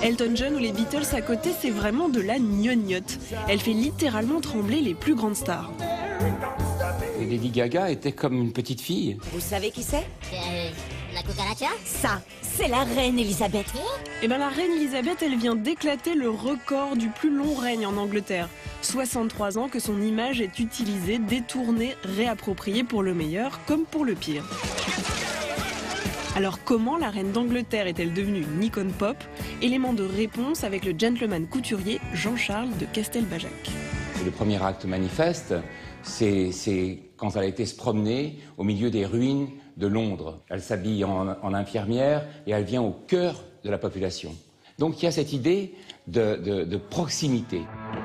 Elton John ou les Beatles à côté, c'est vraiment de la gnognotte. Elle fait littéralement trembler les plus grandes stars. Et Lady Gaga était comme une petite fille. Vous savez qui c'est? La cucaracha? Ça, c'est la reine Elisabeth. Eh bien la reine Elisabeth, elle vient d'éclater le record du plus long règne en Angleterre. 63 ans que son image est utilisée, détournée, réappropriée pour le meilleur comme pour le pire. Alors comment la reine d'Angleterre est-elle devenue une icône pop? Élément de réponse avec le gentleman couturier Jean-Charles de Castelbajac. Le premier acte manifeste, c'est quand elle a été se promener au milieu des ruines de Londres. Elle s'habille en infirmière et elle vient au cœur de la population. Donc il y a cette idée de proximité.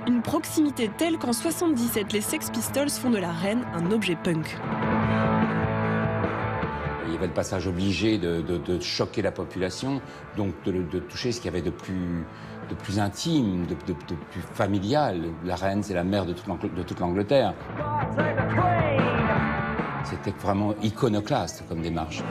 Une proximité telle qu'en 77, les Sex Pistols font de la reine un objet punk. Il y avait le passage obligé de choquer la population, donc de toucher ce qu'il y avait de plus intime, de plus familial. La reine, c'est la mère de toute l'Angleterre. C'était vraiment iconoclaste comme démarche.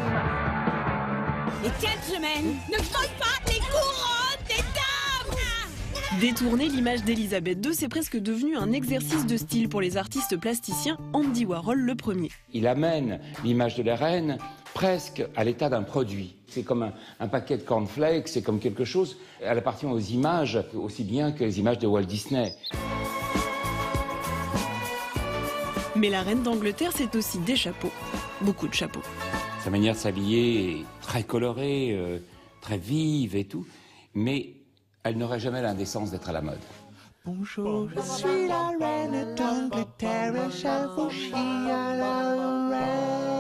Les gentlemen ne volent pas les couronnes des dames. Détourner l'image d'Elisabeth II, c'est presque devenu un exercice de style pour les artistes plasticiens, Andy Warhol le premier. Il amène l'image de la reine presque à l'état d'un produit. C'est comme un paquet de cornflakes, c'est comme quelque chose. Elle appartient aux images aussi bien que les images de Walt Disney. Mais la reine d'Angleterre, c'est aussi des chapeaux. Beaucoup de chapeaux. Sa manière de s'habiller est très colorée, très vive et tout, mais elle n'aurait jamais l'indécence d'être à la mode. Bonjour, je suis la reine d'Angleterre, je vous chie à la reine.